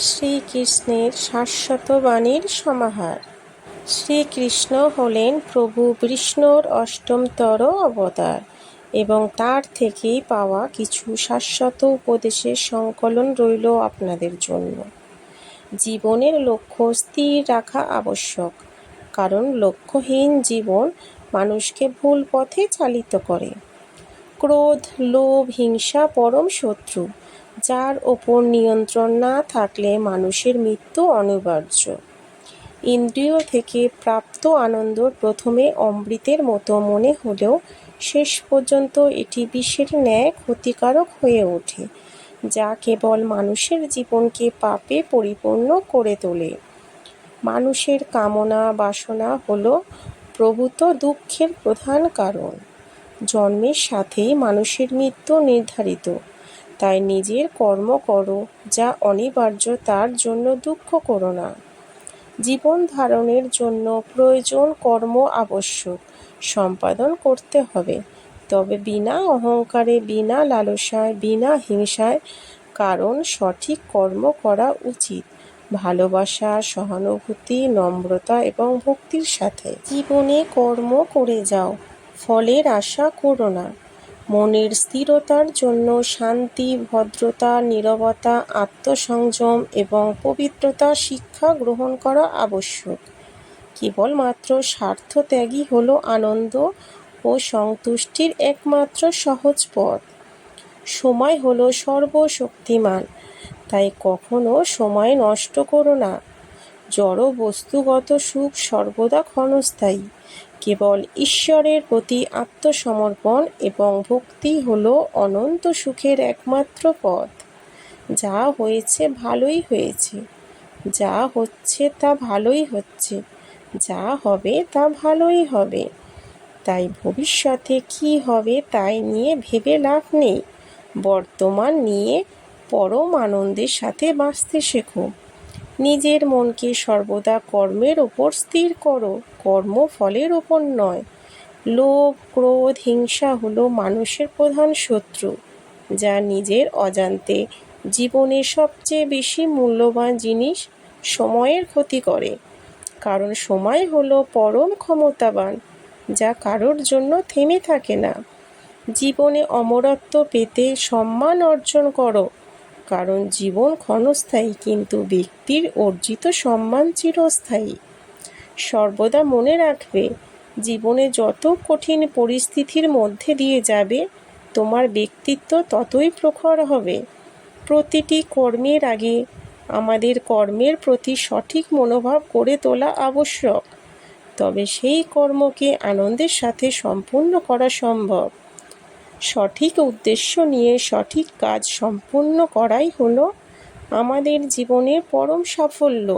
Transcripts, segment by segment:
শ্রীকৃষ্ণের শাশ্বত বাণীর সমাহার। শ্রীকৃষ্ণ হলেন প্রভু বিষ্ণুর অষ্টমতর অবতার এবং তার থেকেই পাওয়া কিছু শাশ্বত উপদেশের সংকলন রইল আপনাদের জন্য। জীবনের লক্ষ্য স্থির রাখা আবশ্যক, কারণ লক্ষ্যহীন জীবন মানুষকে ভুল পথে চালিত করে। ক্রোধ, লোভ, হিংসা পরম শত্রু, যার ওপর নিয়ন্ত্রণ না থাকলে মানুষের মৃত্যু অনিবার্য। ইন্দ্রিয় থেকে প্রাপ্ত আনন্দ প্রথমে অমৃতের মতো মনে হলেও শেষ পর্যন্ত এটি বিষের ন্যায় ক্ষতিকারক হয়ে ওঠে, যা কেবল মানুষের জীবনকে পাপে পরিপূর্ণ করে তোলে। মানুষের কামনা বাসনা হল প্রভূত দুঃখের প্রধান কারণ। জন্মের সাথেই মানুষের মৃত্যু নির্ধারিত, তাই নিজের কর্ম করো, যা অনিবার্য, তার জন্য দুঃখ করো না। জীবন ধারণের জন্য প্রয়োজন কর্ম আবশ্যক, সম্পাদন করতে হবে, তবে বিনা অহংকারে, বিনা লালসায়, বিনা হিংসায়, কারণ সঠিক কর্ম করা উচিত ভালোবাসা, সহানুভূতি, নম্রতা এবং ভক্তির সাথে। জীবনে কর্ম করে যাও, ফলের আশা করো না। মনের স্থিরতার জন্য শান্তি, ভদ্রতা, নীরবতা, আত্মসংযম এবং পবিত্রতা শিক্ষা গ্রহণ করা আবশ্যক। কেবলমাত্র স্বার্থত্যাগই হল আনন্দ ও সন্তুষ্টির একমাত্র সহজ পথ। সময় হলো সর্বশক্তিমান, তাই কখনো সময় নষ্ট করো না। জড় বস্তুগত সুখ সর্বদা ক্ষণস্থায়ী। কেবল ঈশ্বরের প্রতি আত্মসমর্পণ এবং ভক্তি হল অনন্ত সুখের একমাত্র পথ। যা হয়েছে ভালোই হয়েছে, যা হচ্ছে তা ভালোই হচ্ছে, যা হবে তা ভালোই হবে। তাই ভবিষ্যতে কি হবে তাই নিয়ে ভেবে লাভ নেই। বর্তমান নিয়ে পরম আনন্দের সাথে বাঁচতে শেখো। নিজের মনকে সর্বদা কর্মের ওপর স্থির করো, কর্মফলের ওপর নয়। লোভ, ক্রোধ, হিংসা হলো মানুষের প্রধান শত্রু, যা নিজের অজান্তে জীবনের সবচেয়ে বেশি মূল্যবান জিনিস সময়ের ক্ষতি করে। কারণ সময় হলো পরম ক্ষমতাবান, যা কারোর জন্য থেমে থাকে না। জীবনে অমরত্ব পেতে সম্মান অর্জন করো, কারণ জীবন ক্ষণস্থায়ী, কিন্তু ব্যক্তির অর্জিত সম্মান চিরস্থায়ী। সর্বদা মনে রাখবে, জীবনে যত কঠিন পরিস্থিতির মধ্যে দিয়ে যাবে, তোমার ব্যক্তিত্ব ততই প্রখর হবে। প্রতিটি কর্মের আগে আমাদের কর্মের প্রতি সঠিক মনোভাব গড়ে তোলা আবশ্যক, তবে সেই কর্মকে আনন্দের সাথে সম্পূর্ণ করা সম্ভব। সঠিক উদ্দেশ্য নিয়ে সঠিক কাজ সম্পূর্ণ করাই হলো আমাদের জীবনের পরম সাফল্য।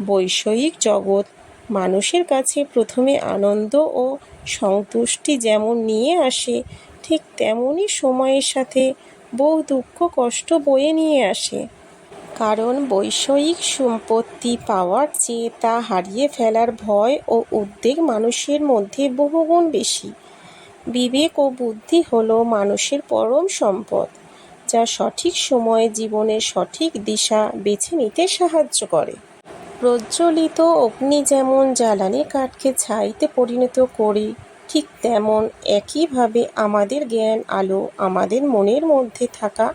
বৈষয়িক জগৎ মানুষের কাছে প্রথমে আনন্দ ও সন্তুষ্টি যেমন নিয়ে আসে, ঠিক তেমনই সময়ের সাথে বহু দুঃখ কষ্ট বয়ে নিয়ে আসে। কারণ বৈষয়িক সম্পত্তি পাওয়ার চেয়ে তা হারিয়ে ফেলার ভয় ও উদ্বেগ মানুষের মধ্যে বহুগুণ বেশি। বিবেক ও বুদ্ধি হলো মানুষের পরম সম্পদ, যা সঠিক সময়ে জীবনের সঠিক দিশা বেছে নিতে সাহায্য করে। প্রজ্বলিত অগ্নি যেমন জ্বালানি কাঠকে ছাইতে পরিণত করে, ঠিক তেমন একইভাবে আমাদের জ্ঞান আলো আমাদের মনের মধ্যে থাকা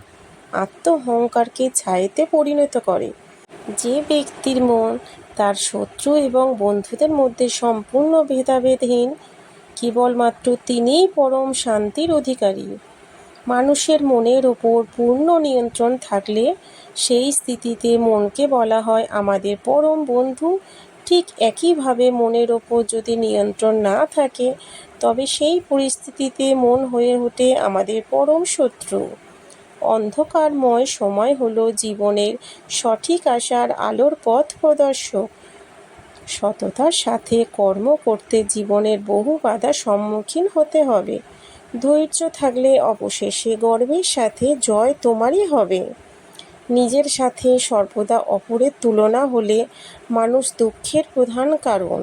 আত্মঅহংকারকে ছাইতে পরিণত করে। যে ব্যক্তির মন তার শত্রু এবং বন্ধুদের মধ্যে সম্পূর্ণ ভেদাভেদহীন, কেবলমাত্র তিনিই পরম শান্তির অধিকারী। মানুষের মনের ওপর পূর্ণ নিয়ন্ত্রণ থাকলে সেই স্থিতিতে মনকে বলা হয় আমাদের পরম বন্ধু। ঠিক একইভাবে মনের ওপর যদি নিয়ন্ত্রণ না থাকে, তবে সেই পরিস্থিতিতে মন হয়ে ওঠে আমাদের পরম শত্রু। অন্ধকারময় সময় হলো জীবনের সঠিক আশার আলোর পথ প্রদর্শক। সততার সাথে কর্ম করতে জীবনের বহু বাধার সম্মুখীন হতে হবে। ধৈর্য থাকলে অবশেষে গর্বের সাথে জয় তোমারই হবে। নিজের সাথে সর্বদা অপরের তুলনা হলে মানুষ দুঃখের প্রধান কারণ।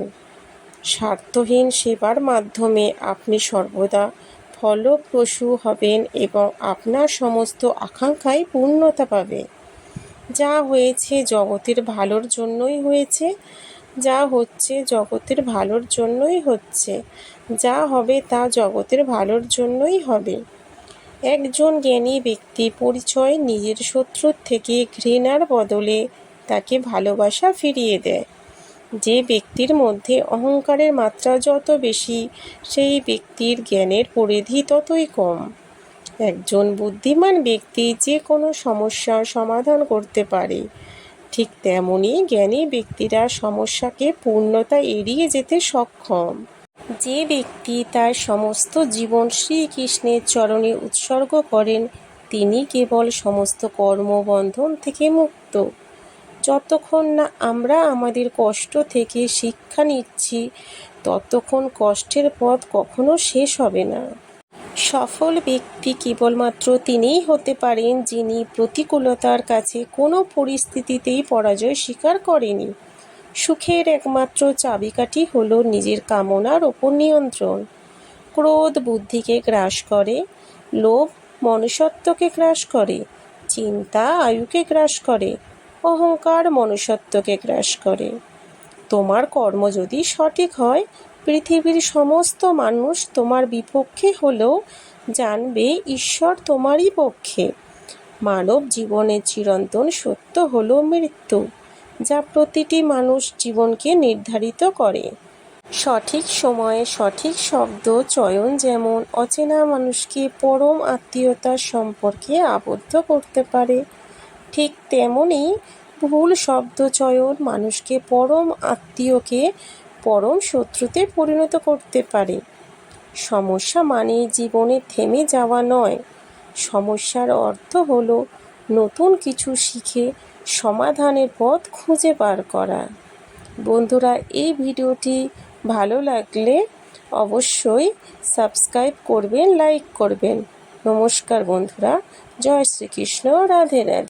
স্বার্থহীন সেবার মাধ্যমে আপনি সর্বদা ফলপ্রসূ হবেন এবং আপনার সমস্ত আকাঙ্ক্ষাই পূর্ণতা পাবে। যা হয়েছে জগতের ভালোর জন্যই হয়েছে, যা হচ্ছে জগতের ভালোর জন্যই হচ্ছে, যা হবে তা জগতের ভালোর জন্যই হবে। একজন জ্ঞানী ব্যক্তি পরিচয় নিজের শত্রুর থেকে ঘৃণার বদলে তাকে ভালোবাসা ফিরিয়ে দেয়। যে ব্যক্তির মধ্যে অহংকারের মাত্রা যত বেশি, সেই ব্যক্তির জ্ঞানের পরিধি ততই কম। একজন বুদ্ধিমান ব্যক্তি যে কোনো সমস্যার সমাধান করতে পারে, ঠিক তেমনি জ্ঞানী ব্যক্তিরা সমস্যাকে পূর্ণতা এড়িয়ে যেতে সক্ষম। যে ব্যক্তি তার সমস্ত জীবন শ্রীকৃষ্ণের চরণে উৎসর্গ করেন, তিনি কেবল সমস্ত কর্মবন্ধন থেকে মুক্ত। যতক্ষণ না আমরা আমাদের কষ্ট থেকে শিক্ষা নিচ্ছি, ততক্ষণ কষ্টের পথ কখনো শেষ হবে না। সফল ব্যক্তি কেবলমাত্র তিনিই হতে পারেন যিনি প্রতিকূলতার কাছে কোনো পরিস্থিতিতেই পরাজয় স্বীকার করেনি। সুখের একমাত্র চাবিকাঠি হলো নিজের কামনার ওপর নিয়ন্ত্রণ। ক্রোধ বুদ্ধিকে গ্রাস করে, লোভ মনুষ্যত্বকে গ্রাস করে, চিন্তা আয়ুকে গ্রাস করে, অহংকার মনুষ্যত্বকে গ্রাস করে। তোমার কর্ম যদি সঠিক হয়, পৃথিবীর সমস্ত মানুষ তোমার বিপক্ষে হলেও জানবে ঈশ্বর তোমারই পক্ষে। মানব জীবনের চিরন্তন সত্য হলো মৃত্যু, যা প্রতিটি মানুষ জীবনকে নির্ধারিত করে। সঠিক সময়ে সঠিক শব্দ চয়ন যেমন অচেনা মানুষকে পরম আত্মীয়তার সম্পর্কে আবদ্ধ করতে পারে, ঠিক তেমনি ভুল শব্দ চয়ন মানুষকে পরম আত্মীয়কে পরম শত্রুতে পরিণত করতে পারে। সমস্যা মানে জীবনে থেমে যাওয়া নয়, সমস্যার অর্থ হলো নতুন কিছু শিখে সমাধানের পথ খুঁজে বার করা। বন্ধুরা, এই ভিডিওটি ভালো লাগলে অবশ্যই সাবস্ক্রাইব করবেন, লাইক করবেন। নমস্কার বন্ধুরা, জয় শ্রীকৃষ্ণ, রাধে রাধে।